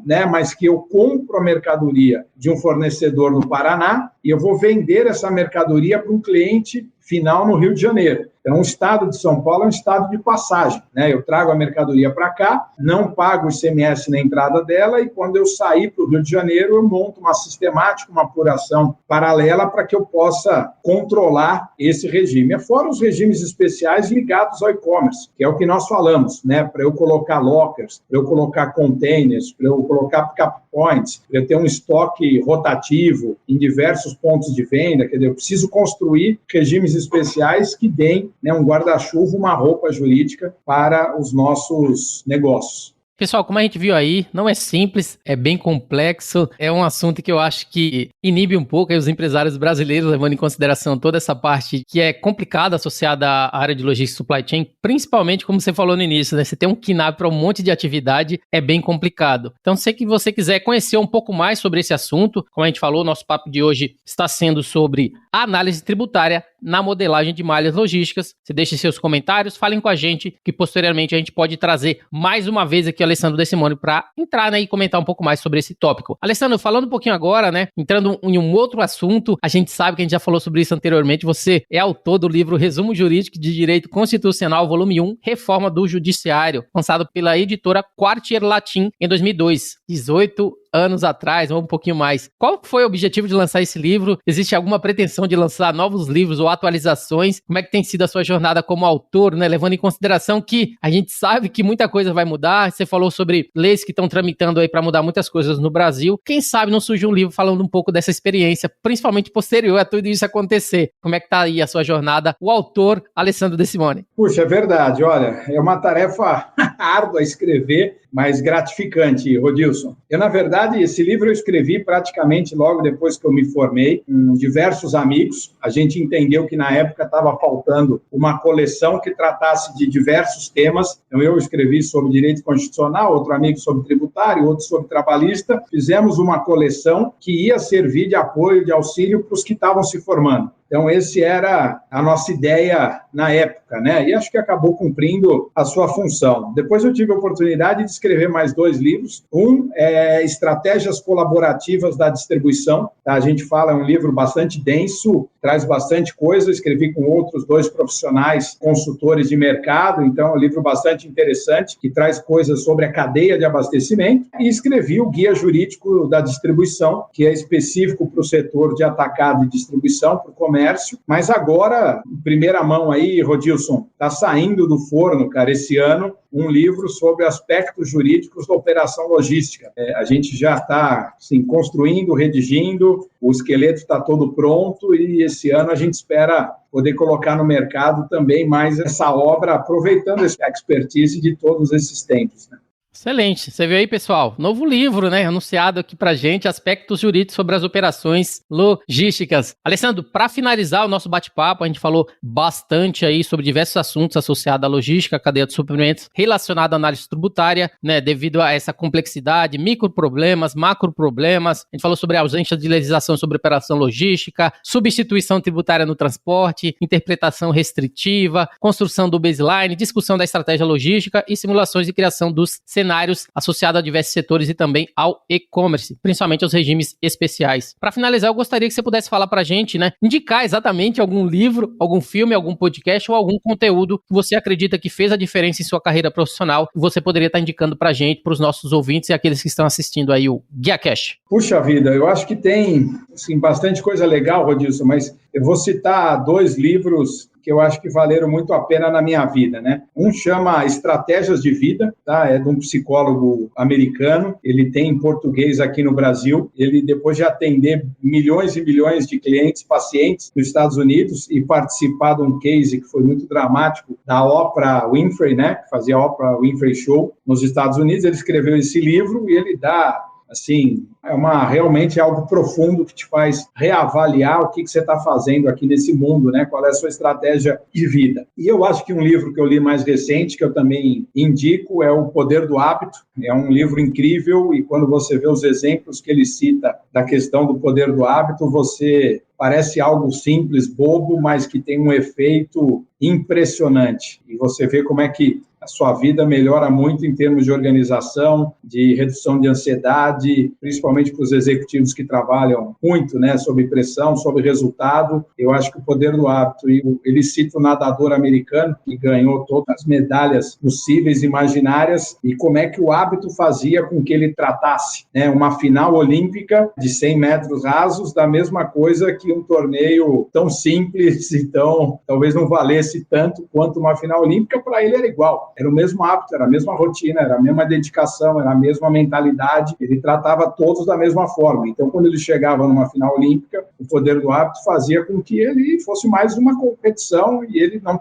né, mas que eu compro a mercadoria de um fornecedor no Paraná e eu vou vender essa mercadoria para um cliente final no Rio de Janeiro. Então, o estado de São Paulo é um estado de passagem, né? Eu trago a mercadoria para cá, não pago o ICMS na entrada dela e quando eu sair para o Rio de Janeiro, eu monto uma sistemática, uma apuração paralela para que eu possa controlar esse regime. Fora os regimes especiais ligados ao e-commerce, que é o que nós falamos, né? Para eu colocar lockers, para eu colocar containers, para eu colocar pick-up points, para eu ter um estoque rotativo em diversos pontos de venda, quer dizer, eu preciso construir regimes especiais que deem, né, um guarda-chuva, uma roupa jurídica para os nossos negócios. Pessoal, como a gente viu aí, não é simples, é bem complexo, é um assunto que eu acho que inibe um pouco aí os empresários brasileiros, levando em consideração toda essa parte que é complicada associada à área de logística e supply chain, principalmente como você falou no início, né? Você tem um KNAB para um monte de atividade, é bem complicado. Então, se você quiser conhecer um pouco mais sobre esse assunto, como a gente falou, nosso papo de hoje está sendo sobre a análise tributária na modelagem de malhas logísticas. Você deixe seus comentários, falem com a gente, que posteriormente a gente pode trazer mais uma vez aqui o Alessandro De Simone para entrar, né, e comentar um pouco mais sobre esse tópico. Alessandro, falando um pouquinho agora, né, entrando em um outro assunto, a gente sabe que a gente já falou sobre isso anteriormente, você é autor do livro Resumo Jurídico de Direito Constitucional, volume 1, Reforma do Judiciário, lançado pela editora Quartier Latim em 2002, 18 anos atrás, ou um pouquinho mais. Qual foi o objetivo de lançar esse livro? Existe alguma pretensão de lançar novos livros ou atualizações? Como é que tem sido a sua jornada como autor, né? Levando em consideração que a gente sabe que muita coisa vai mudar. Você falou sobre leis que estão tramitando aí para mudar muitas coisas no Brasil. Quem sabe não surge um livro falando um pouco dessa experiência, principalmente posterior a tudo isso acontecer. Como é que tá aí a sua jornada? O autor, Alessandro De Simone. Puxa, é verdade. Olha, é uma tarefa árdua escrever, mas gratificante, Rodilson. Eu, na verdade, esse livro eu escrevi praticamente logo depois que eu me formei, com diversos amigos. A gente entendeu que, na época, estava faltando uma coleção que tratasse de diversos temas. Então, eu escrevi sobre direito constitucional, outro amigo sobre tributário, outro sobre trabalhista. Fizemos uma coleção que ia servir de apoio, de auxílio para os que estavam se formando. Então, esse era a nossa ideia na época, né? E acho que acabou cumprindo a sua função. Depois eu tive a oportunidade de escrever mais 2 livros. Um é Estratégias Colaborativas da Distribuição. Tá? A gente fala, é um livro bastante denso, traz bastante coisa. Eu escrevi com outros 2 profissionais, consultores de mercado. Então, é um livro bastante interessante, que traz coisas sobre a cadeia de abastecimento. E escrevi o Guia Jurídico da Distribuição, que é específico para o setor de atacado e distribuição, para o comércio. Mas agora, em primeira mão aí, Rodilson, está saindo do forno, cara, esse ano, um livro sobre aspectos jurídicos da operação logística. A gente já está assim, construindo, redigindo, o esqueleto está todo pronto e esse ano a gente espera poder colocar no mercado também mais essa obra, aproveitando essa expertise de todos esses tempos, né? Excelente. Você viu aí, pessoal? Novo livro, né? Anunciado aqui pra gente, Aspectos Jurídicos sobre as Operações Logísticas. Alessandro, para finalizar o nosso bate-papo, a gente falou bastante aí sobre diversos assuntos associados à logística, à cadeia de suprimentos, relacionado à análise tributária, né? Devido a essa complexidade, microproblemas, macroproblemas. A gente falou sobre a ausência de legislação sobre operação logística, substituição tributária no transporte, interpretação restritiva, construção do baseline, discussão da estratégia logística e simulações de criação dos cenários associados a diversos setores e também ao e-commerce, principalmente aos regimes especiais. Para finalizar, eu gostaria que você pudesse falar para a gente, né, indicar exatamente algum livro, algum filme, algum podcast ou algum conteúdo que você acredita que fez a diferença em sua carreira profissional e você poderia estar indicando para a gente, para os nossos ouvintes e aqueles que estão assistindo aí o GuiaCast. Puxa vida, eu acho que tem assim, bastante coisa legal, Rodilson, mas eu vou citar 2 livros que eu acho que valeram muito a pena na minha vida, né? Um chama Estratégias de Vida, tá? É de um psicólogo americano, ele tem em português aqui no Brasil, ele depois de atender milhões e milhões de clientes, pacientes nos Estados Unidos e participar de um case que foi muito dramático da Oprah Winfrey, né? Que fazia a Oprah Winfrey Show nos Estados Unidos, ele escreveu esse livro e ele dá assim, realmente algo profundo que te faz reavaliar o que você está fazendo aqui nesse mundo, né? Qual é a sua estratégia de vida. E eu acho que um livro que eu li mais recente, que eu também indico, é O Poder do Hábito. É um livro incrível e quando você vê os exemplos que ele cita da questão do poder do hábito, você parece algo simples, bobo, mas que tem um efeito impressionante. E você vê como é que a sua vida melhora muito em termos de organização, de redução de ansiedade, principalmente para os executivos que trabalham muito, né, sob pressão, sob resultado. Eu acho que o poder do hábito, ele cita o nadador americano, que ganhou todas as medalhas possíveis e imaginárias, e como é que o hábito fazia com que ele tratasse, né, uma final olímpica de 100 metros rasos, da mesma coisa que um torneio tão simples e tão, talvez não valesse tanto quanto uma final olímpica, para ele era igual. Era o mesmo hábito, era a mesma rotina, era a mesma dedicação, era a mesma mentalidade, ele tratava todos da mesma forma. Então, quando ele chegava numa final olímpica, o poder do hábito fazia com que ele fosse mais uma competição e ele não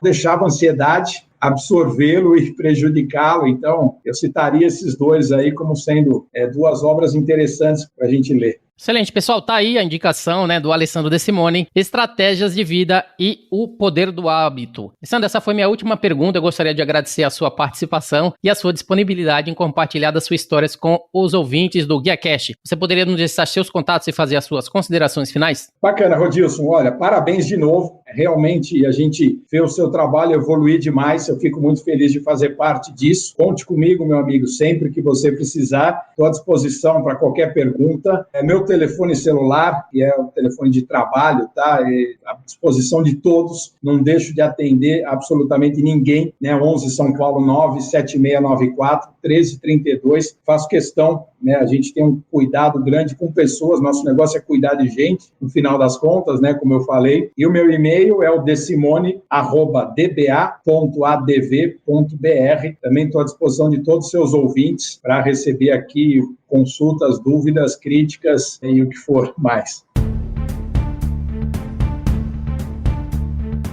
deixava a ansiedade absorvê-lo e prejudicá-lo. Então, eu citaria esses 2 aí como sendo 2 obras interessantes para a gente ler. Excelente, pessoal, tá aí a indicação, né, do Alessandro De Simone, Estratégias de Vida e o Poder do Hábito. Alessandro, essa foi minha última pergunta, eu gostaria de agradecer a sua participação e a sua disponibilidade em compartilhar das suas histórias com os ouvintes do GuiaCast. Você poderia nos deixar seus contatos e fazer as suas considerações finais? Bacana, Rodilson, olha, parabéns de novo, realmente a gente vê o seu trabalho evoluir demais, eu fico muito feliz de fazer parte disso. Conte comigo, meu amigo, sempre que você precisar, estou à disposição para qualquer pergunta. Meu telefone celular, que é o telefone de trabalho, tá? É à disposição de todos, não deixo de atender absolutamente ninguém, né? 11 São Paulo 97694 1332. Faço questão, né? A gente tem um cuidado grande com pessoas, nosso negócio é cuidar de gente, no final das contas, né? Como eu falei. E o meu e-mail é o desimone@dba.adv.br. Também estou à disposição de todos os seus ouvintes para receber aqui consultas, dúvidas, críticas e o que for mais.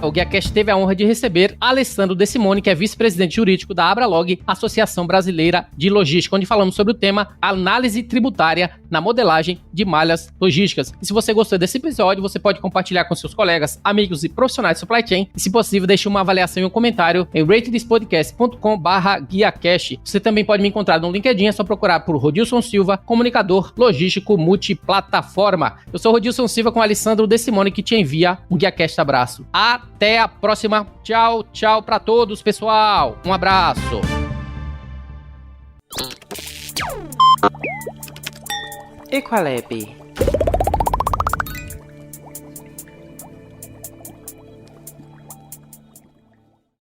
O GuiaCast teve a honra de receber Alessandro De Simone, que é vice-presidente jurídico da Abralog, Associação Brasileira de Logística, onde falamos sobre o tema análise tributária na modelagem de malhas logísticas. E se você gostou desse episódio, você pode compartilhar com seus colegas, amigos e profissionais de supply chain. E se possível, deixe uma avaliação e um comentário em ratethispodcast.com/GuiaCast. Você também pode me encontrar no LinkedIn, é só procurar por Rodilson Silva, comunicador logístico multiplataforma. Eu sou Rodilson Silva com Alessandro De Simone, que te envia um GuiaCast abraço. Até a próxima. Tchau, tchau pra todos, pessoal. Um abraço. Equalab.